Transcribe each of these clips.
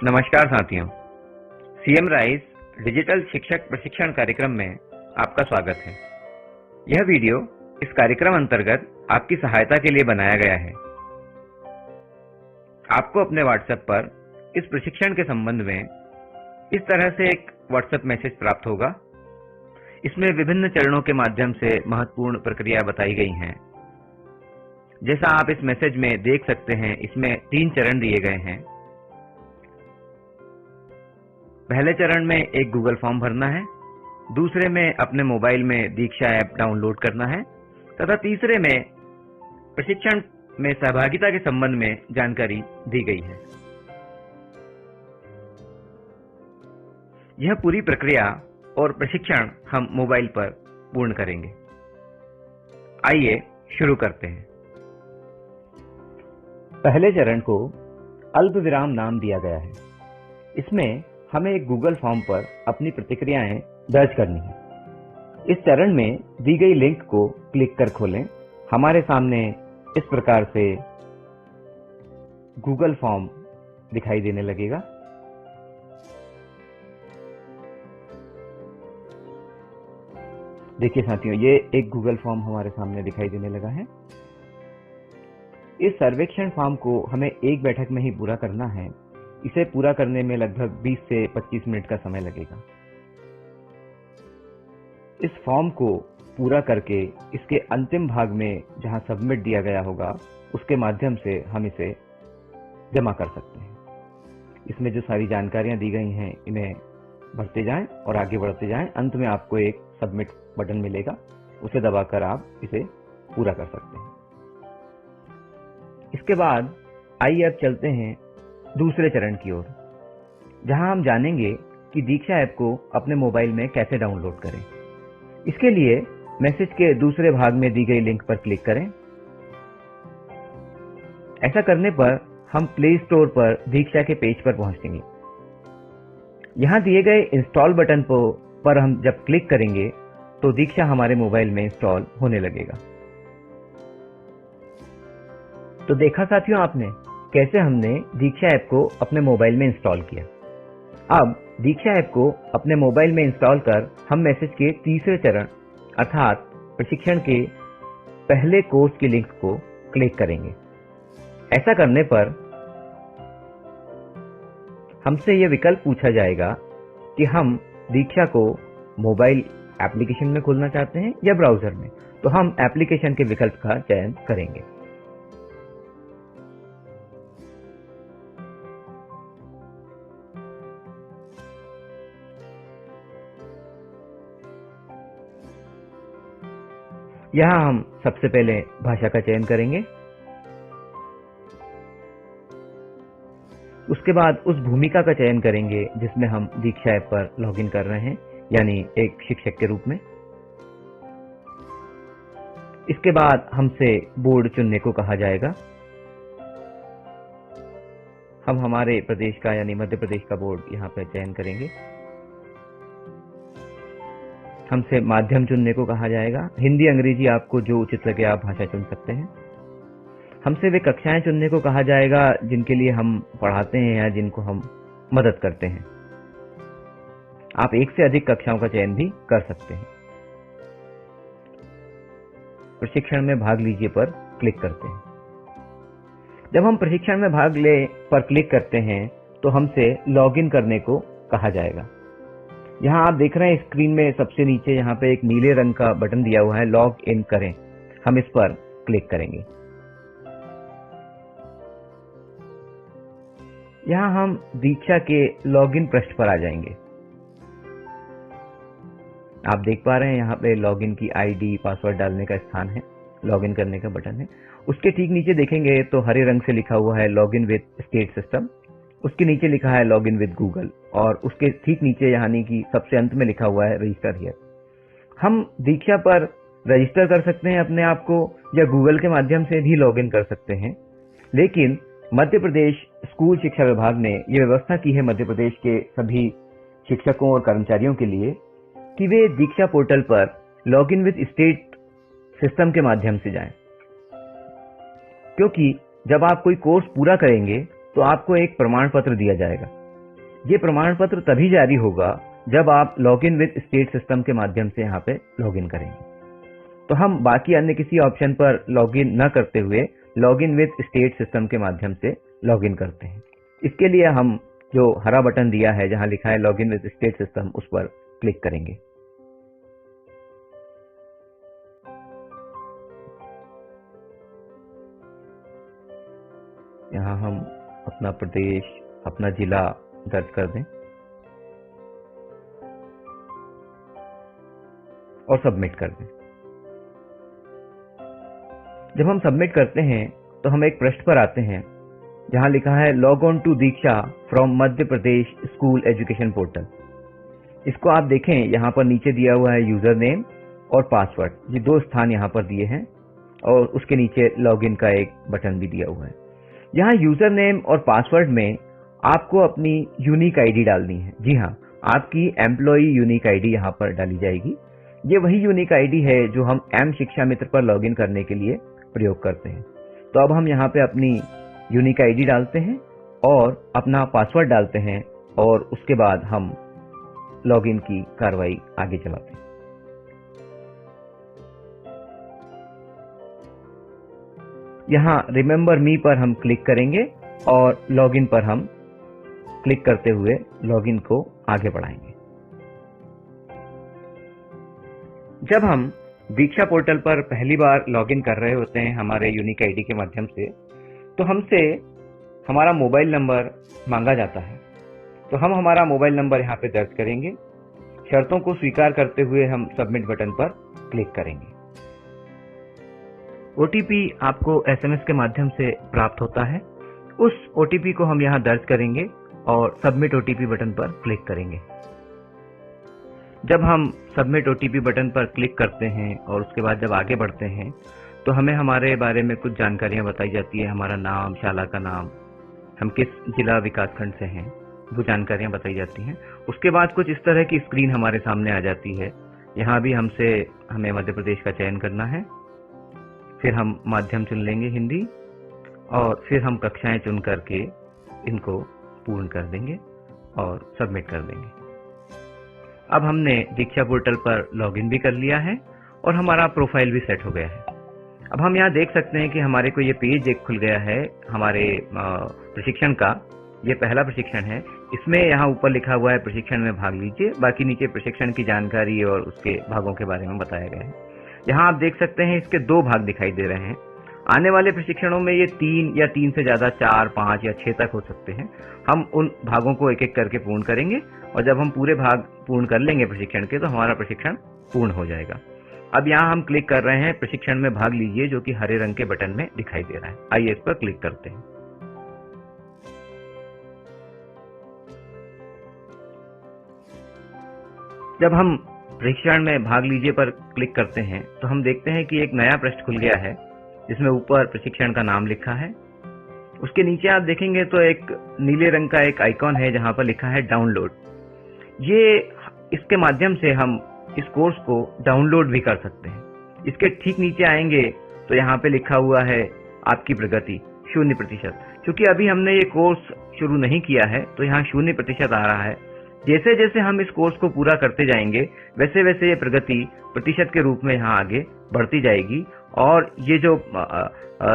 नमस्कार साथियों, CM rise digital शिक्षक प्रशिक्षण कार्यक्रम में आपका स्वागत है। यह वीडियो इस कार्यक्रम अंतर्गत आपकी सहायता के लिए बनाया गया है। आपको अपने व्हाट्सएप पर इस प्रशिक्षण के संबंध में इस तरह से एक व्हाट्सएप मैसेज प्राप्त होगा। इसमें विभिन्न चरणों के माध्यम से महत्वपूर्ण प्रक्रिया बताई गई हैं। जैसा आप इस मैसेज में देख सकते हैं, इसमें 3 चरण दिए गए हैं। पहले चरण में एक गूगल फॉर्म भरना है, दूसरे में अपने मोबाइल में दीक्षा ऐप डाउनलोड करना है तथा तीसरे में प्रशिक्षण में सहभागिता के संबंध में जानकारी दी गई है। यह पूरी प्रक्रिया और प्रशिक्षण हम मोबाइल पर पूर्ण करेंगे। आइए शुरू करते हैं। पहले चरण को अल्प विराम नाम दिया गया है। इसमें हमें एक गूगल फॉर्म पर अपनी प्रतिक्रियाएं दर्ज करनी है। इस चरण में दी गई लिंक को क्लिक कर खोलें। हमारे सामने इस प्रकार से गूगल फॉर्म दिखाई देने लगेगा। देखिए साथियों, ये एक गूगल फॉर्म हमारे सामने दिखाई देने लगा है। इस सर्वेक्षण फॉर्म को हमें एक बैठक में ही पूरा करना है। इसे पूरा करने में लगभग 20 से 25 मिनट का समय लगेगा। इस फॉर्म को पूरा करके इसके अंतिम भाग में जहां सबमिट दिया गया होगा, उसके माध्यम से हम इसे जमा कर सकते हैं। इसमें जो सारी जानकारियां दी गई हैं, इन्हें भरते जाएं और आगे बढ़ते जाएं। अंत में आपको एक सबमिट बटन मिलेगा, उसे दबाकर आप इसे पूरा कर सकते हैं। इसके बाद आइए अब चलते हैं दूसरे चरण की ओर, जहां हम जानेंगे कि दीक्षा ऐप को अपने मोबाइल में कैसे डाउनलोड करें। इसके लिए मैसेज के दूसरे भाग में दी गई लिंक पर क्लिक करें। ऐसा करने पर हम प्ले स्टोर पर दीक्षा के पेज पर पहुंचेंगे। यहां दिए गए इंस्टॉल बटन पर हम जब क्लिक करेंगे तो दीक्षा हमारे मोबाइल में इंस्टॉल होने लगेगा। तो देखा साथियों आपने कैसे हमने दीक्षा ऐप को अपने मोबाइल में इंस्टॉल किया। अब दीक्षा ऐप को अपने मोबाइल में इंस्टॉल कर हम मैसेज के तीसरे चरण अर्थात प्रशिक्षण के पहले कोर्स की लिंक को क्लिक करेंगे। ऐसा करने पर हमसे यह विकल्प पूछा जाएगा कि हम दीक्षा को मोबाइल एप्लीकेशन में खोलना चाहते हैं या ब्राउजर में। तो हम एप्लीकेशन के विकल्प का चयन करेंगे। यहां हम सबसे पहले भाषा का चयन करेंगे। उसके बाद उस भूमिका का चयन करेंगे जिसमें हम दीक्षा ऐप पर लॉगिन कर रहे हैं, यानी एक शिक्षक के रूप में। इसके बाद हमसे बोर्ड चुनने को कहा जाएगा। हम हमारे प्रदेश का यानी मध्य प्रदेश का बोर्ड यहां पर चयन करेंगे। हमसे माध्यम चुनने को कहा जाएगा। हिंदी अंग्रेजी आपको जो उचित लगे आप भाषा चुन सकते हैं। हमसे वे कक्षाएं चुनने को कहा जाएगा जिनके लिए हम पढ़ाते हैं या जिनको हम मदद करते हैं। आप एक से अधिक कक्षाओं का चयन भी कर सकते हैं। प्रशिक्षण में भाग लीजिए पर क्लिक करते हैं। जब हम प्रशिक्षण में भाग ले पर क्लिक करते हैं तो हमसे लॉगिन करने को कहा जाएगा। यहां आप देख रहे हैं स्क्रीन में सबसे नीचे यहां पे एक नीले रंग का बटन दिया हुआ है, लॉग इन करें। हम इस पर क्लिक करेंगे। यहां हम दीक्षा के लॉगिन पृष्ठ पर आ जाएंगे। आप देख पा रहे हैं यहां पे लॉगिन की आईडी पासवर्ड डालने का स्थान है, लॉगिन करने का बटन है। उसके ठीक नीचे देखेंगे तो हरे रंग से लिखा हुआ है लॉगिन विद स्टेट सिस्टम। उसके नीचे लिखा है लॉगिन विद गूगल और उसके ठीक नीचे यानी कि सबसे अंत में लिखा हुआ है रजिस्टर हियर। हम दीक्षा पर रजिस्टर कर सकते हैं अपने आप को या गूगल के माध्यम से भी लॉगिन कर सकते हैं। लेकिन मध्य प्रदेश स्कूल शिक्षा विभाग ने यह व्यवस्था की है मध्य प्रदेश के सभी शिक्षकों और कर्मचारियों के लिए कि वे दीक्षा पोर्टल पर लॉगिन विद स्टेट सिस्टम के माध्यम से जाएं। क्योंकि जब आप कोई कोर्स पूरा करेंगे तो आपको एक प्रमाण पत्र दिया जाएगा ये प्रमाण पत्र तभी जारी होगा जब आप लॉगिन विद स्टेट सिस्टम के माध्यम से यहाँ पे लॉगिन करेंगे। तो हम बाकी अन्य किसी ऑप्शन पर लॉगिन न करते हुए लॉगिन विद स्टेट सिस्टम के माध्यम से लॉगिन करते हैं। इसके लिए हम जो हरा बटन दिया है जहां लिखा है लॉगिन विद स्टेट सिस्टम, उस पर क्लिक करेंगे। यहां हम अपना प्रदेश, अपना जिला दर्ज कर दें और सबमिट कर दें। जब हम सबमिट करते हैं तो हम एक पृष्ठ पर आते हैं जहां लिखा है log on to Diksha from Madhya Pradesh school education portal. इसको आप देखें, यहाँ पर नीचे दिया हुआ है यूजर नेम और पासवर्ड, ये दो स्थान यहाँ पर दिए हैं और उसके नीचे लॉगिन का एक बटन भी दिया हुआ है। यहाँ यूजर नेम और पासवर्ड में आपको अपनी यूनिक आईडी डालनी है। जी हाँ, आपकी एम्प्लॉई यूनिक आईडी यहाँ पर डाली जाएगी। ये वही यूनिक आईडी है जो हम एम शिक्षा मित्र पर लॉगिन करने के लिए प्रयोग करते हैं। तो अब हम यहाँ पे अपनी यूनिक आईडी डालते हैं और अपना पासवर्ड डालते हैं और उसके बाद हम लॉगिन की कार्रवाई आगे चलाते हैं। यहाँ रिमेंबर मी पर हम क्लिक करेंगे और लॉगिन पर हम क्लिक करते हुए लॉगिन को आगे बढ़ाएंगे। जब हम दीक्षा पोर्टल पर पहली बार लॉगिन कर रहे होते हैं हमारे यूनिक आईडी के माध्यम से, तो हमसे हमारा मोबाइल नंबर मांगा जाता है। तो हम हमारा मोबाइल नंबर यहाँ पे दर्ज करेंगे। शर्तों को स्वीकार करते हुए हम सबमिट बटन पर क्लिक करेंगे। ओटीपी आपको एसएमएस के माध्यम से प्राप्त होता है। उस ओटीपी को हम यहाँ दर्ज करेंगे और सबमिट ओटीपी बटन पर क्लिक करेंगे। जब हम सबमिट ओटीपी बटन पर क्लिक करते हैं और उसके बाद जब आगे बढ़ते हैं तो हमें हमारे बारे में कुछ जानकारियां बताई जाती है। हमारा नाम, शाला का नाम, हम किस जिला विकासखंड से हैं, वो जानकारियां बताई जाती हैं। उसके बाद कुछ इस तरह की स्क्रीन हमारे सामने आ जाती है। यहाँ भी हमें मध्य प्रदेश का चयन करना है। फिर हम माध्यम चुन लेंगे हिंदी और फिर हम कक्षाएं चुन करके इनको पूर्ण कर देंगे और सबमिट कर देंगे। अब हमने दीक्षा पोर्टल पर लॉगिन भी कर लिया है और हमारा प्रोफाइल भी सेट हो गया है। अब हम यहाँ देख सकते हैं कि हमारे को ये पेज एक खुल गया है हमारे प्रशिक्षण का। ये पहला प्रशिक्षण है। इसमें यहाँ ऊपर लिखा हुआ है प्रशिक्षण में भाग लीजिए। बाकी नीचे प्रशिक्षण की जानकारी और उसके भागों के बारे में बताया गया है। यहाँ आप देख सकते हैं इसके 2 भाग दिखाई दे रहे हैं। आने वाले प्रशिक्षणों में ये 3 या 3 से ज्यादा 4, 5 या 6 तक हो सकते हैं। हम उन भागों को एक एक करके पूर्ण करेंगे और जब हम पूरे भाग पूर्ण कर लेंगे प्रशिक्षण के, तो हमारा प्रशिक्षण पूर्ण हो जाएगा। अब यहाँ हम क्लिक कर रहे हैं प्रशिक्षण में भाग लीजिए, जो कि हरे रंग के बटन में दिखाई दे रहा है। आइए इस पर क्लिक करते हैं। जब हम प्रशिक्षण में भाग लीजिए पर क्लिक करते हैं तो हम देखते हैं कि एक नया पृष्ठ खुल गया है जिसमें ऊपर प्रशिक्षण का नाम लिखा है। उसके नीचे आप देखेंगे तो एक नीले रंग का एक आइकॉन है जहां पर लिखा है डाउनलोड। इसके माध्यम से हम इस कोर्स को डाउनलोड भी कर सकते हैं। इसके ठीक नीचे आएंगे तो यहाँ पे लिखा हुआ है आपकी प्रगति 0%। क्योंकि अभी हमने ये कोर्स शुरू नहीं किया है तो यहाँ 0% आ रहा है। जैसे जैसे हम इस कोर्स को पूरा करते जाएंगे वैसे वैसे ये प्रगति प्रतिशत के रूप में यहाँ आगे बढ़ती जाएगी। और ये जो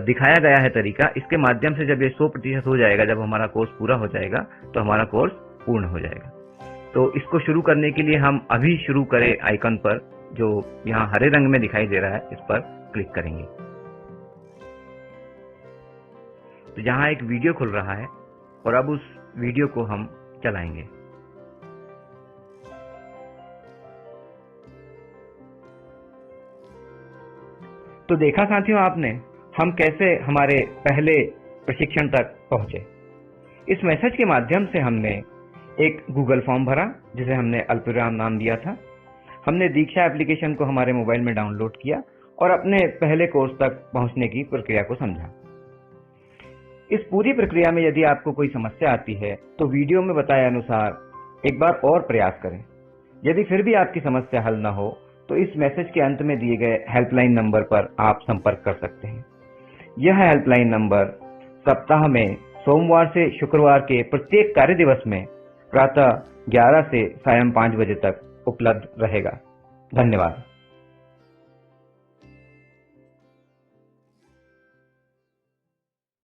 दिखाया गया है तरीका, इसके माध्यम से जब ये 100% हो जाएगा, जब हमारा कोर्स पूरा हो जाएगा तो हमारा कोर्स पूर्ण हो जाएगा। तो इसको शुरू करने के लिए हम अभी शुरू करें आइकन पर, जो यहाँ हरे रंग में दिखाई दे रहा है, इस पर क्लिक करेंगे। तो यहाँ एक वीडियो खुल रहा है और अब उस वीडियो को हम चलाएंगे। तो देखा साथियों आपने, हम कैसे हमारे पहले प्रशिक्षण तक पहुंचे। इस मैसेज के माध्यम से हमने एक गूगल फॉर्म भरा जिसे हमने अल्पविराम नाम दिया था। हमने दीक्षा एप्लीकेशन को हमारे मोबाइल में डाउनलोड किया और अपने पहले कोर्स तक पहुंचने की प्रक्रिया को समझा। इस पूरी प्रक्रिया में यदि आपको कोई समस्या आती है तो वीडियो में बताए अनुसार एक बार और प्रयास करें। यदि फिर भी आपकी समस्या हल न हो तो इस मैसेज के अंत में दिए गए हेल्पलाइन नंबर पर आप संपर्क कर सकते हैं। यह हेल्पलाइन नंबर सप्ताह में सोमवार से शुक्रवार के प्रत्येक कार्य दिवस में प्रातः 11 से सायं 5 बजे तक उपलब्ध रहेगा। धन्यवाद।